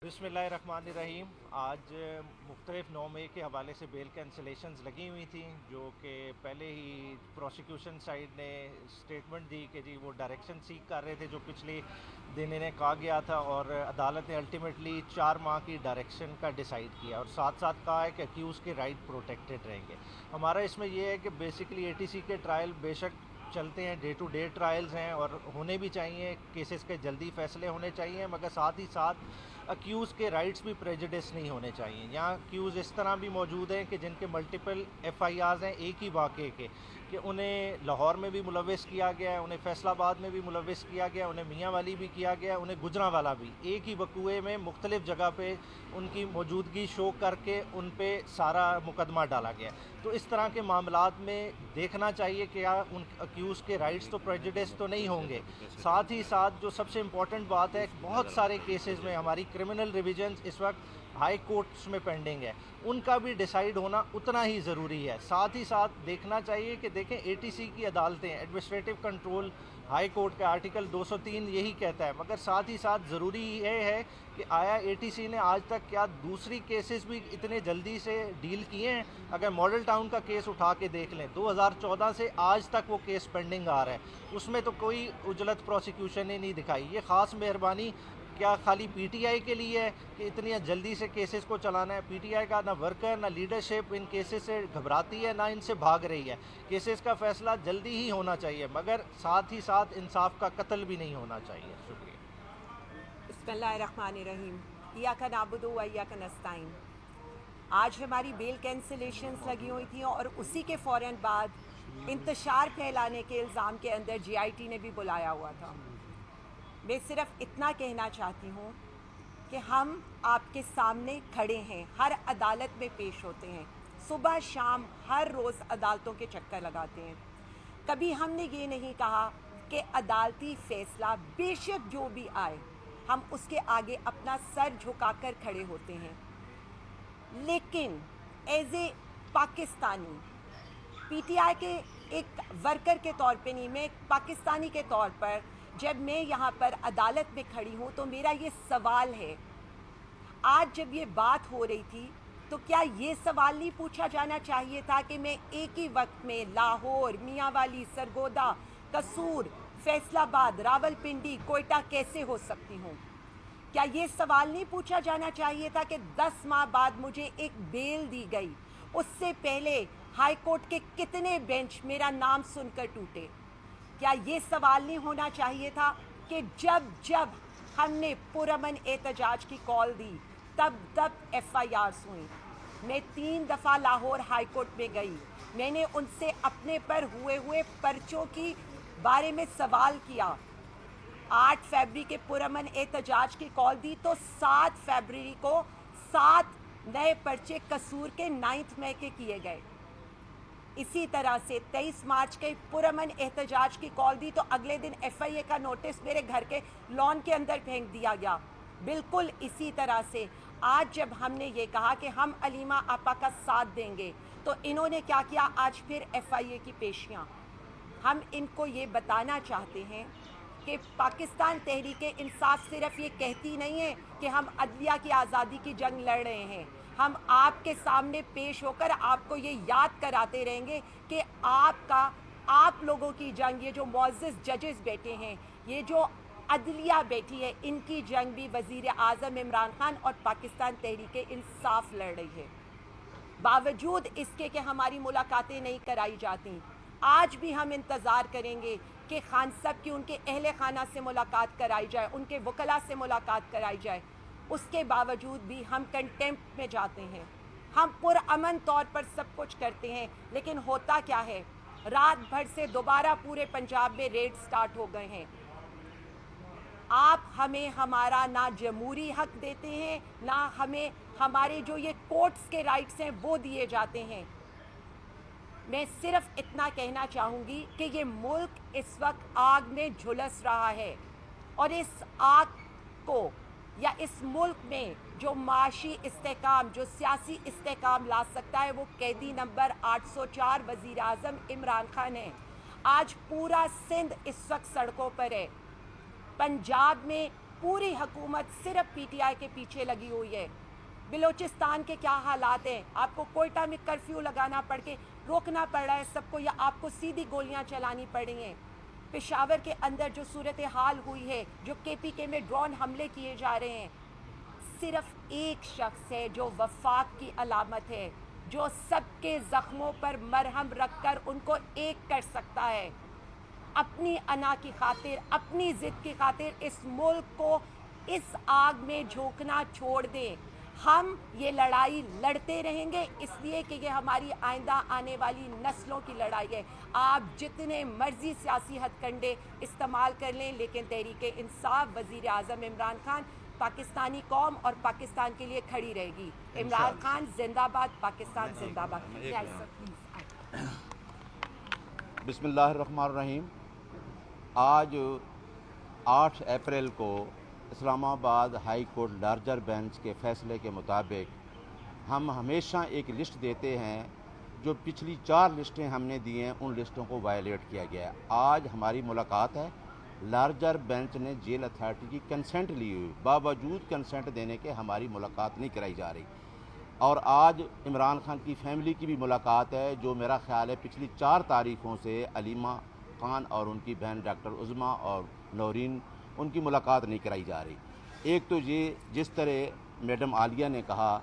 बिस्मिल्लाहिर्रहमानिर्रहीम। आज मुख्तलिफ 9 मई के हवाले से बेल कैंसलेशंस लगी हुई थी, जो कि पहले ही प्रोसिक्यूशन साइड ने स्टेटमेंट दी कि जी वो डायरेक्शन सीख कर रहे थे जो पिछले दिन इन्हें कहा गया था, और अदालत ने अल्टीमेटली 4 माह की डायरेक्शन का डिसाइड किया और साथ साथ कहा है कि अक्यूज़ के राइट प्रोटेक्टेड रहेंगे। हमारा इसमें यह है कि बेसिकली एटीसी के ट्रायल बेशक चलते हैं, डे टू डे ट्रायल्स हैं और होने भी चाहिए, केसेस के जल्दी फैसले होने चाहिए, मगर साथ ही साथ अक्यूज़ के राइट्स भी प्रेजुडिस नहीं होने चाहिए। यहाँ अक्यूज़ इस तरह भी मौजूद हैं कि जिनके मल्टीपल एफआईआर्स हैं एक ही वाक़े के, कि उन्हें लाहौर में भी मुलविस किया गया है, उन्हें फैसलाबाद में भी मुलविस किया गया, उन्हें मियाँ वाली भी किया गया, उन्हें गुजरांवाला भी, एक ही वकूए में मुख्तलिफ जगह पे उनकी मौजूदगी शो करके उन पे सारा मुकदमा डाला गया। तो इस तरह के मामलात में देखना चाहिए कि क्या उन अक्यूज़ के राइट्स तो प्रेजुडिस तो नहीं होंगे। साथ ही साथ जो सबसे इम्पॉर्टेंट बात है, बहुत सारे केसेस में हमारी क्रिमिनल रिविजन्स इस वक्त हाई कोर्ट्स में पेंडिंग है, उनका भी डिसाइड होना उतना ही ज़रूरी है। साथ ही साथ देखना चाहिए कि देखें एटीसी की अदालतें, एडमिनिस्ट्रेटिव कंट्रोल हाई कोर्ट का आर्टिकल 203 यही कहता है, मगर साथ ही साथ ज़रूरी ये है कि आया एटीसी ने आज तक क्या दूसरी केसेस भी इतने जल्दी से डील किए हैं। अगर मॉडल टाउन का केस उठा के देख लें, 2014 से आज तक वो केस पेंडिंग आ रहा है, उसमें तो कोई उजलत प्रोसिक्यूशन ही नहीं दिखाई। ये ख़ास मेहरबानी क्या खाली पीटीआई के लिए है कि इतनी जल्दी से केसेस को चलाना है? पीटीआई का ना वर्कर ना लीडरशिप इन केसेस से घबराती है, ना इनसे भाग रही है। केसेस का फैसला जल्दी ही होना चाहिए, मगर साथ ही साथ इंसाफ का कत्ल भी नहीं होना चाहिए। शुक्रिया। बिस्मिल्लाहिर्रहमानिर्रहीम। इय्याका नअबुदु व इय्याका नस्तईन। आज हमारी बेल कैंसिलेशंस लगी हुई थी और उसी के फ़ौरन बाद इंतशार फैलाने के इल्ज़ाम के अंदर जीआईटी ने भी बुलाया हुआ था। मैं सिर्फ इतना कहना चाहती हूँ कि हम आपके सामने खड़े हैं, हर अदालत में पेश होते हैं, सुबह शाम हर रोज़ अदालतों के चक्कर लगाते हैं। कभी हमने ये नहीं कहा कि अदालती फ़ैसला बेशक जो भी आए हम उसके आगे अपना सर झुकाकर खड़े होते हैं, लेकिन एज ए पाकिस्तानी, पीटीआई के एक वर्कर के तौर पे नहीं, मैं एक पाकिस्तानी के तौर पर जब मैं यहाँ पर अदालत में खड़ी हूँ तो मेरा ये सवाल है, आज जब ये बात हो रही थी तो क्या ये सवाल नहीं पूछा जाना चाहिए था कि मैं एक ही वक्त में लाहौर, मियांवाली, सरगोदा, कसूर, फैसलाबाद, रावलपिंडी, कोयटा कैसे हो सकती हूँ? क्या ये सवाल नहीं पूछा जाना चाहिए था कि 10 माह बाद मुझे एक बेल दी गई, उससे पहले हाई कोर्ट के कितने बेंच मेरा नाम सुनकर टूटे? क्या ये सवाल नहीं होना चाहिए था कि जब जब हमने पुरअमन एहतजाज की कॉल दी तब एफआईआर्स हुई? मैं 3 दफ़ा लाहौर हाई कोर्ट में गई, मैंने उनसे अपने पर हुए पर्चों की बारे में सवाल किया। 8 फरवरी के पुरअमन एहतजाज की कॉल दी तो 7 फरवरी को 7 नए पर्चे कसूर के 9 मई के किए गए। इसी तरह से 23 मार्च के पुरअमन एहतजाज की कॉल दी तो अगले दिन एफआईए का नोटिस मेरे घर के लॉन के अंदर फेंक दिया गया। बिल्कुल इसी तरह से आज जब हमने ये कहा कि हम अलीमा आपा का साथ देंगे तो इन्होंने क्या किया, आज फिर एफआईए की पेशियाँ। हम इनको ये बताना चाहते हैं कि पाकिस्तान तहरीक इंसाफ सिर्फ ये कहती नहीं है कि हम अदलिया की आज़ादी की जंग लड़ रहे हैं, हम आपके सामने पेश होकर आपको ये याद कराते रहेंगे कि आप लोगों की जंग, ये जो मुअज़्ज़ज़ जजेस बैठे हैं, ये जो अदलिया बैठी है, इनकी जंग भी वज़ीर आज़म इमरान खान और पाकिस्तान तहरीक इंसाफ लड़ रही है। बावजूद इसके कि हमारी मुलाकातें नहीं कराई जाती, आज भी हम इंतज़ार करेंगे कि खान साहब की उनके अहले खाना से मुलाकात कराई जाए, उनके वकला से मुलाकात कराई जाए। उसके बावजूद भी हम कंटेम्प्ट में जाते हैं, हम पुरअमन तौर पर सब कुछ करते हैं, लेकिन होता क्या है, रात भर से दोबारा पूरे पंजाब में रेड स्टार्ट हो गए हैं। आप हमें हमारा ना जमहूरी हक देते हैं, ना हमें हमारे जो ये कोर्ट्स के राइट्स हैं वो दिए जाते हैं। मैं सिर्फ इतना कहना चाहूँगी कि ये मुल्क इस वक्त आग में झुलस रहा है और इस आग को या इस मुल्क में जो माशी इस्तेकाम, जो सियासी इस्तेकाम ला सकता है, वो कैदी नंबर 804 वज़ीर आज़म इमरान खान है। आज पूरा सिंध इस वक्त सड़कों पर है। पंजाब में पूरी हुकूमत सिर्फ पीटीआई के पीछे लगी हुई है। बलूचिस्तान के क्या हालात हैं, आपको कोयटा में कर्फ्यू लगाना पड़ के रोकना पड़ रहा है सबको, या आपको सीधी गोलियां चलानी पड़ रही हैं। पेशावर के अंदर जो सूरत हाल हुई है, जो केपीके में ड्रोन हमले किए जा रहे हैं, सिर्फ एक शख्स है जो वफाक की अलामत है, जो सबके ज़ख्मों पर मरहम रखकर उनको एक कर सकता है। अपनी अना की खातिर, अपनी ज़िद की खातिर इस मुल्क को इस आग में झोंकना छोड़ दें। हम ये लड़ाई लड़ते रहेंगे, इसलिए कि ये हमारी आइंदा आने वाली नस्लों की लड़ाई है। आप जितने मर्जी सियासी हथकंडे इस्तेमाल कर लें, लेकिन तहरीक इंसाफ, वज़ीर आज़म इमरान खान, पाकिस्तानी कौम और पाकिस्तान के लिए खड़ी रहेगी। इमरान खान जिंदाबाद, पाकिस्तान जिंदाबाद। बिस्मिल्लाहिर्रहमानिर्रहीम। आज 8 अप्रैल को Islamabad high court larger bench के फ़ैसले के मुताबिक हम हमेशा एक लिस्ट देते हैं, जो पिछली 4 लिस्टें हमने दी हैं उन लिस्टों को वायलेट किया गया है। आज हमारी मुलाकात है, लार्जर बेंच ने जेल अथॉरिटी की कंसेंट ली हुई, बावजूद कंसेंट देने के हमारी मुलाकात नहीं कराई जा रही। और आज इमरान खान की फैमिली की भी मुलाकात है, जो मेरा ख्याल है पिछली 4 तारीखों से अलीमा खान और उनकी बहन डॉक्टर उज़मा और नौरीन, उनकी मुलाकात नहीं कराई जा रही। एक तो ये जिस तरह मैडम आलिया ने कहा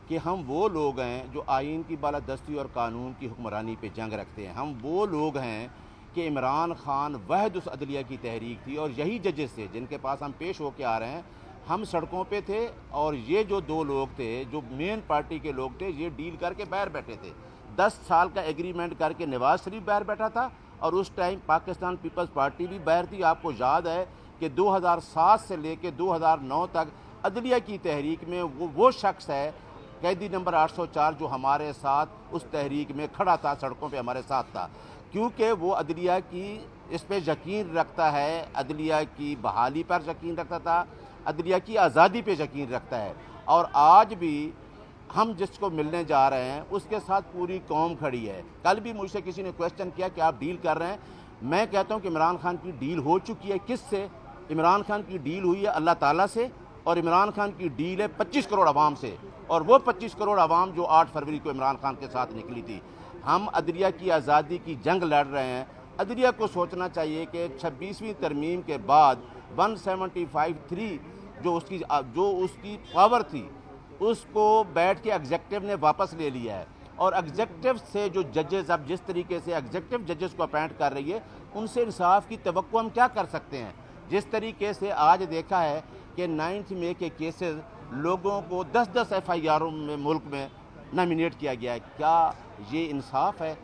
कि हम वो लोग हैं जो आइन की बालादस्ती और कानून की हुक्मरानी पे जंग रखते हैं, हम वो लोग हैं कि इमरान खान वहद उस अदलिया की तहरीक थी, और यही जजेस थे जिनके पास हम पेश होके आ रहे हैं। हम सड़कों पे थे, और ये जो 2 लोग थे जो मेन पार्टी के लोग थे, ये डील करके बाहर बैठे थे। 10 साल का एग्रीमेंट करके नवाज शरीफ बाहर बैठा था, और उस टाइम पाकिस्तान पीपल्स पार्टी भी बाहर थी। आपको याद है कि 2007 से लेकर 2009 तक अदलिया की तहरीक में वो शख्स है, कैदी नंबर 804, जो हमारे साथ उस तहरीक में खड़ा था, सड़कों पे हमारे साथ था, क्योंकि वो अदलिया की इस पे यकीन रखता है, अदलिया की बहाली पर यकीन रखता था, अदलिया की आज़ादी पे यकीन रखता है। और आज भी हम जिसको मिलने जा रहे हैं उसके साथ पूरी कौम खड़ी है। कल भी मुझसे किसी ने क्वेश्चन किया कि आप डील कर रहे हैं, मैं कहता हूं कि इमरान खान की डील हो चुकी है। किससे? इमरान खान की डील हुई है अल्लाह ताला से, और इमरान खान की डील है 25 करोड़ आवाम से, और वो 25 करोड़ आवाम जो 8 फरवरी को इमरान खान के साथ निकली थी। हम अदलिया की आज़ादी की जंग लड़ रहे हैं। अदलिया को सोचना चाहिए कि 26वीं तरमीम के बाद 175(3) जो उसकी पावर थी, उसको बैठ के एग्जेक्टिव ने वापस ले लिया है। और एग्जेक्टिव से जो जजेस, अब जिस तरीके से एग्जेक्टिव जजेस को अपॉइंट कर रही है, उनसे इंसाफ की तवक्को हम क्या कर सकते हैं? जिस तरीके से आज देखा है कि 9 मई के केसेस लोगों को 10-10 FIR में मुल्क में नॉमिनेट किया गया है, क्या ये इंसाफ है?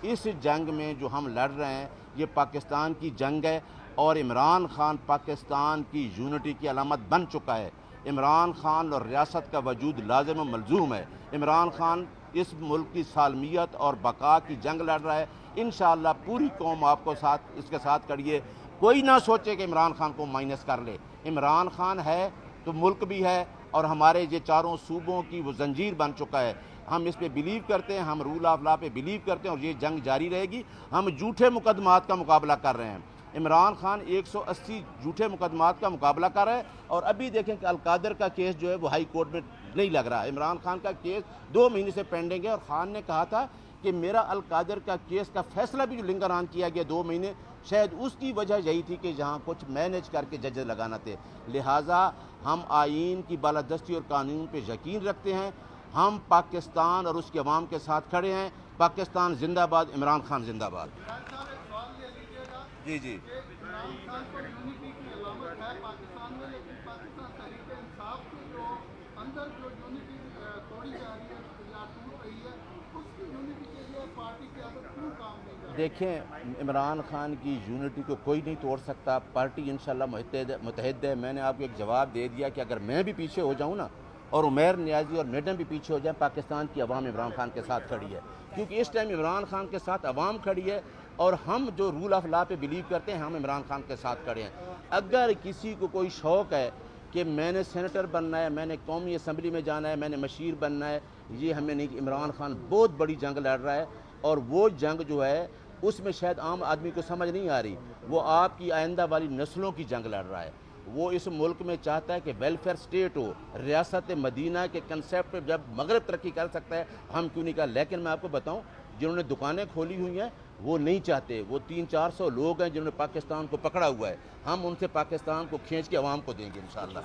इस जंग में जो हम लड़ रहे हैं, ये पाकिस्तान की जंग है, और इमरान खान पाकिस्तान की यूनिटी की अलामत बन चुका है। इमरान खान और रियासत का वजूद लाजिम और मलजूम है। इमरान खान इस मुल्क की सालमियत और बका की जंग लड़ रहा है। इंशाअल्लाह पूरी कौम आपको साथ इसके साथ खड़ी है। कोई ना सोचे कि इमरान खान को माइनस कर ले। इमरान खान है तो मुल्क भी है, और हमारे ये चारों सूबों की वो जंजीर बन चुका है। हम इस पे बिलीव करते हैं, हम रूल ऑफ लॉ पे बिलीव करते हैं, और ये जंग जारी रहेगी। हम झूठे मुकदमात का मुकाबला कर रहे हैं। इमरान खान 180 झूठे मुकदमात का मुकाबला कर रहा है, और अभी देखें कि अलकादर का केस जो है वो हाई कोर्ट में नहीं लग रहा है। इमरान खान का केस 2 महीने से पेंडिंग है, और खान ने कहा था कि मेरा अलकादर का केस का फैसला भी जो लिंगर ऑन किया गया 2 महीने, शायद उसकी वजह यही थी कि जहाँ कुछ मैनेज करके जजेस लगाना थे। लिहाजा हम आइन की बालादस्ती और कानून पे यकीन रखते हैं। हम पाकिस्तान और उसके अवाम के साथ खड़े हैं। पाकिस्तान जिंदाबाद, इमरान खान जिंदाबाद। जी जी इमरान खान को यूनिटी की अलामत है पाकिस्तान में, लेकिन पाकिस्तान तहरीक इंसाफ के जो अंदर जो यूनिटी तोड़ी जा रही है या टूट रही है, उसकी यूनिटी के लिए पार्टी की आदत क्यों काम नहीं कर रही? देखें, इमरान खान की यूनिटी को कोई नहीं तोड़ सकता। पार्टी इंशाल्लाह मुतहद है। मैंने आपको एक जवाब दे दिया कि अगर मैं भी पीछे हो जाऊँ ना, और उमैर नियाजी और मैडम भी पीछे हो जाए, पाकिस्तान की अवाम इमरान खान के साथ खड़ी है। क्योंकि इस टाइम इमरान खान के साथ अवाम खड़ी है, और हम जो रूल ऑफ लॉ पे बिलीव करते हैं, हम इमरान खान के साथ खड़े हैं। अगर किसी को कोई शौक़ है कि मैंने सेनेटर बनना है, मैंने कौमी असम्बली में जाना है, मैंने मशीर बनना है, ये हमें नहीं। इमरान खान बहुत बड़ी जंग लड़ रहा है, और वो जंग जो है उसमें शायद आम आदमी को समझ नहीं आ रही। वो आपकी आइंदा वाली नस्लों की जंग लड़ रहा है। وہ اس ملک میں چاہتا ہے کہ ویلفیئر سٹیٹ ہو، ریاست مدینہ کے کنسیپٹ پہ جب مغرب ترقی کر سکتا ہے ہم کیوں نہیں کر. لیکن میں آپ کو بتاؤں جنہوں نے دکانیں کھولی ہوئی ہیں وہ نہیں چاہتے، وہ 300-400 لوگ ہیں جنہوں نے پاکستان کو پکڑا ہوا ہے. ہم ان سے پاکستان کو کھینچ کے عوام کو دیں گے انشاءاللہ.